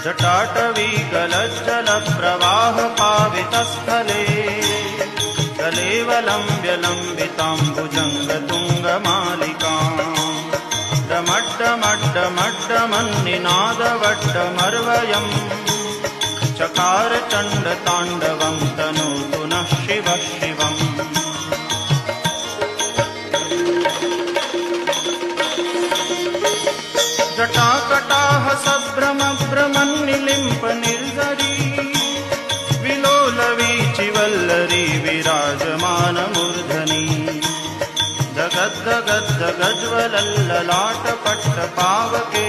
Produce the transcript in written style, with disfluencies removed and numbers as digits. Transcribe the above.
जटाटवीकलज्जलप्रवाहपावितस्थले कलेवलम्ब्यलम्बिताम्बुजङ्गतुङ्गमालिकाम् डमड्डमड्डमड्डमन्निनादवड्डमर्वयम् चकार चण्डताण्डवं तनोतु नः शिवः शिवम्। जटाकटाह सभ्रमभ्रमन्निलिम्प निर्झरी विलोलवीचिवल्लरी विराजमानमूर्धनि जगद्दगद्दगज्ज्वलल्ललाटपट्टपावके